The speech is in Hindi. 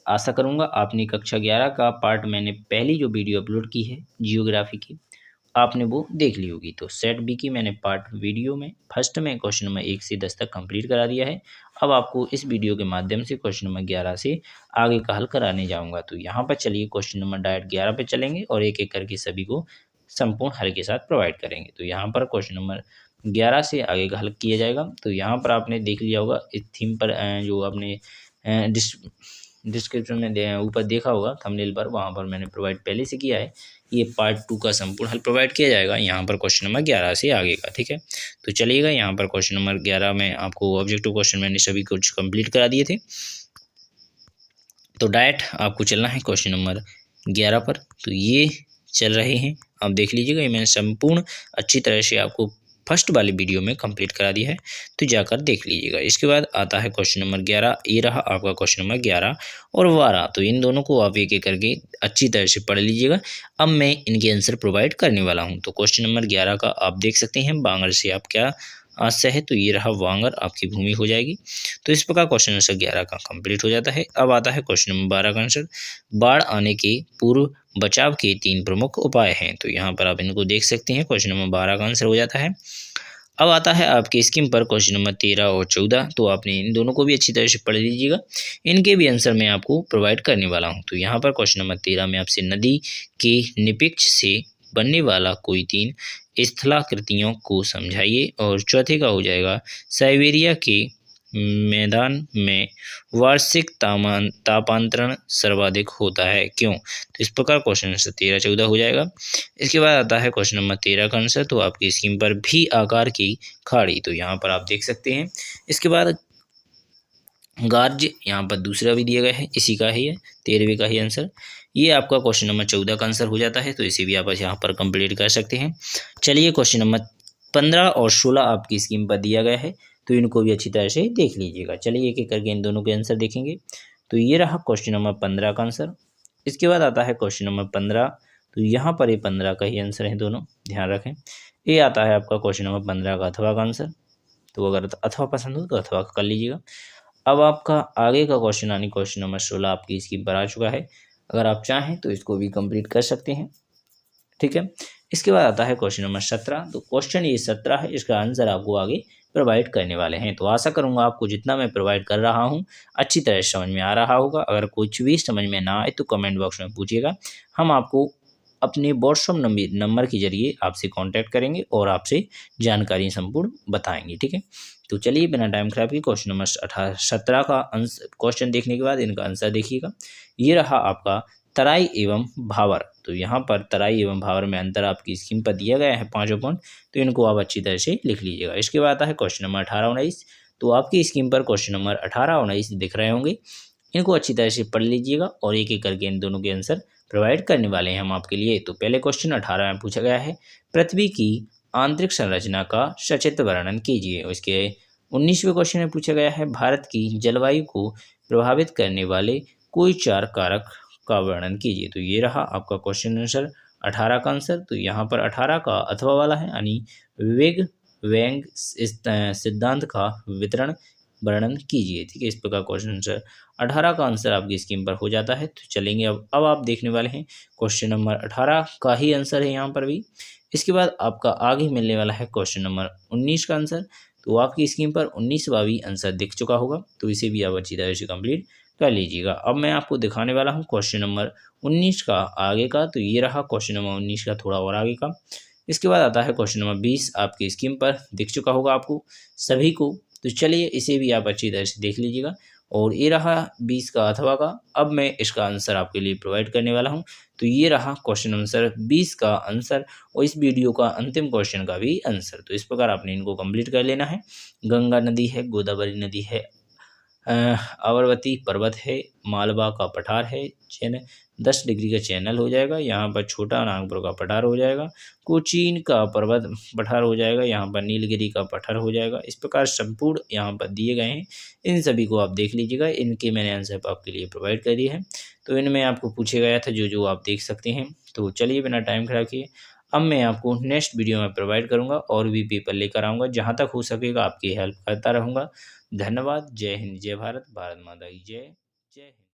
आशा करूँगा आपने कक्षा 11 का पार्ट मैंने पहली जो वीडियो अपलोड की है जियोग्राफी की, आपने वो देख ली होगी। तो सेट बी की मैंने पार्ट वीडियो में फर्स्ट में क्वेश्चन नंबर 1 से 10 तक कंप्लीट करा दिया है। अब आपको इस वीडियो के माध्यम से क्वेश्चन नंबर 11 से आगे का हल कराने जाऊँगा। तो यहाँ पर चलिए क्वेश्चन नंबर डायरेक्ट 11 पे चलेंगे और एक-एक करके सभी को संपूर्ण हल के साथ प्रोवाइड करेंगे। तो यहाँ पर क्वेश्चन नंबर 11 से आगे का हल किया जाएगा। तो यहाँ पर आपने देख लिया होगा इस थीम पर जो आपने डिस्क्रिप्शन में ऊपर देखा होगा थंबनेल पर, वहाँ पर मैंने प्रोवाइड पहले से किया है। ये पार्ट 2 का संपूर्ण हल प्रोवाइड किया जाएगा यहाँ पर क्वेश्चन नंबर 11 से आगे का, ठीक है। तो चलिएगा यहाँ पर क्वेश्चन नंबर 11 में आपको ऑब्जेक्टिव क्वेश्चन मैंने सभी कुछ कंप्लीट करा दिए थे। तो डायरेक्ट आपको चलना है क्वेश्चन नंबर 11 पर। तो ये चल रहे हैं, आप देख लीजिएगा। ये मैंने संपूर्ण अच्छी तरह से आपको फर्स्ट वाली वीडियो में कंप्लीट करा दिया है, तो जाकर देख लीजिएगा। इसके बाद आता है क्वेश्चन नंबर 11। ये रहा आपका क्वेश्चन नंबर 11 और 12। तो इन दोनों को आप एक एक करके अच्छी तरह से पढ़ लीजिएगा। अब मैं इनके आंसर प्रोवाइड करने वाला हूँ। तो क्वेश्चन नंबर 11 का आप देख सकते हैं, बांगर से आप क्या आशय है। तो ये रहा वांगर, आपकी भूमि हो जाएगी। तो इस प्रकार क्वेश्चन आंसर 11 का कंप्लीट हो जाता है। अब आता है क्वेश्चन नंबर 12 का आंसर। बाढ़ आने के पूर्व बचाव के 3 प्रमुख उपाय हैं। तो यहाँ पर आप इनको देख सकते हैं। क्वेश्चन नंबर 12 का आंसर हो जाता है। अब आता है आपके स्क्रीन पर क्वेश्चन नंबर 13 और 14। तो आपने इन दोनों को भी अच्छी तरह से पढ़ लीजिएगा। इनके भी आंसर मैं आपको प्रोवाइड करने वाला हूँ। तो यहाँ पर क्वेश्चन नंबर 13 में आपसे नदी के निष्पक्ष से बनने वाला कोई 3 स्थलाकृतियों को समझाइए। और चौथे का हो जाएगा साइबेरिया के मैदान में वार्षिक तापांतरण सर्वाधिक होता है, क्यों। तो इस प्रकार क्वेश्चन आंसर 13-14 हो जाएगा। इसके बाद आता है क्वेश्चन नंबर 13 का आंसर। तो आपकी स्क्रीन पर भी आकार की खाड़ी, तो यहाँ पर आप देख सकते हैं। इसके बाद गार्ज यहाँ पर दूसरा भी दिया गया है, इसी का ही है, 13वें का ही आंसर। ये आपका क्वेश्चन नंबर 14 का आंसर हो जाता है। तो इसे भी आप यहाँ पर कंप्लीट कर सकते हैं। चलिए क्वेश्चन नंबर 15 और 16 आपकी स्क्रीन पर दिया गया है, तो इनको भी अच्छी तरह से देख लीजिएगा। चलिए एक एक करके इन दोनों के आंसर देखेंगे। तो ये रहा क्वेश्चन नंबर 15 का आंसर। इसके बाद आता है क्वेश्चन नंबर 15। तो यहाँ पर ये 15 का ही आंसर है, दोनों ध्यान रखें। ये आता है आपका क्वेश्चन नंबर 15 का अथवा का आंसर। तो अगर अथवा पसंद हो तो अथवा कर लीजिएगा। अब आपका आगे का क्वेश्चन यानी क्वेश्चन नंबर 16 आपकी स्क्रीन पर आ चुका है। अगर आप चाहें तो इसको भी कंप्लीट कर सकते हैं, ठीक है। इसके बाद आता है क्वेश्चन नंबर 17। तो क्वेश्चन ये 17 है, इसका आंसर आपको आगे प्रोवाइड करने वाले हैं। तो आशा करूंगा आपको जितना मैं प्रोवाइड कर रहा हूं अच्छी तरह से समझ में आ रहा होगा। अगर कुछ भी समझ में ना आए तो कमेंट बॉक्स में पूछिएगा, हम आपको अपने व्हाट्सअप नंबर के जरिए आपसे कांटेक्ट करेंगे और आपसे जानकारी संपूर्ण बताएंगे, ठीक है। तो चलिए बिना टाइम खराब किए क्वेश्चन नंबर 17 का आंसर क्वेश्चन देखने के बाद इनका आंसर देखिएगा। ये रहा आपका तराई एवं भावर। तो यहाँ पर तराई एवं भावर में अंतर आपकी स्क्रीन पर दिया गया है 5 पॉइंट, तो इनको आप अच्छी तरह से लिख लीजिएगा। इसके बाद आता है क्वेश्चन नंबर 18-19। तो आपकी स्क्रीन पर क्वेश्चन नंबर 18-19 दिख रहे होंगे, इनको अच्छी तरह से पढ़ लीजिएगा और एक एक करके इन दोनों के आंसर प्रोवाइड करने वाले हैं हम आपके लिए। तो पहले क्वेश्चन 18 में पूछा गया है, पृथ्वी की आंतरिक संरचना का सचित्र वर्णन कीजिए। उसके 19वें क्वेश्चन में पूछा गया है, भारत की जलवायु को प्रभावित करने वाले कोई 4 कारक का वर्णन कीजिए। तो ये रहा आपका क्वेश्चन आंसर 18 का आंसर। तो यहाँ पर 18 का अथवा वाला है, यानी वेग वेंग सिद्धांत का वितरण वर्णन कीजिए, ठीक है। इस प्रकार क्वेश्चन आंसर 18 का आंसर आपकी स्क्रीन पर हो जाता है। तो चलेंगे अब आप देखने वाले हैं क्वेश्चन नंबर 18 का ही आंसर है यहाँ पर भी। इसके बाद आपका आगे मिलने वाला है क्वेश्चन नंबर 19 का आंसर। तो आपकी स्क्रीन पर 19वां भी आंसर दिख चुका होगा, तो इसे भी आप अच्छी तरह से कंप्लीट कर लीजिएगा। अब मैं आपको दिखाने वाला हूँ क्वेश्चन नंबर 19 का आगे का। तो ये रहा क्वेश्चन नंबर 19 का थोड़ा और आगे का। इसके बाद आता है क्वेश्चन नंबर 20, आपकी स्क्रीन पर दिख चुका होगा आपको सभी को। तो चलिए इसे भी आप अच्छी तरह से देख लीजिएगा। और ये रहा 20 का अथवा का। अब मैं इसका आंसर आपके लिए प्रोवाइड करने वाला हूँ। तो ये रहा क्वेश्चन आंसर 20 का आंसर और इस वीडियो का अंतिम क्वेश्चन का भी आंसर। तो इस प्रकार आपने इनको कंप्लीट कर लेना है। गंगा नदी है, गोदावरी नदी है, अमरावती पर्वत है, मालवा का पठार है, 10 डिग्री का चैनल हो जाएगा, यहाँ पर छोटा नागपुर का पठार हो जाएगा, कोचीन का पर्वत पठार हो जाएगा, यहाँ पर नीलगिरी का पठार हो जाएगा। इस प्रकार संपूर्ण यहाँ पर दिए गए हैं, इन सभी को आप देख लीजिएगा। इनके मैंने आंसर आपके लिए प्रोवाइड कर दिए हैं। तो इनमें आपको पूछे गया था जो जो आप देख सकते हैं। तो चलिए बिना टाइम खराब किए अब मैं आपको नेक्स्ट वीडियो में प्रोवाइड करूँगा और भी पेपर लेकर आऊँगा। जहाँ तक हो सकेगा आपकी हेल्प करता रहूँगा। धन्यवाद। जय हिंद, जय भारत, भारत माता की जय। जय हिंद।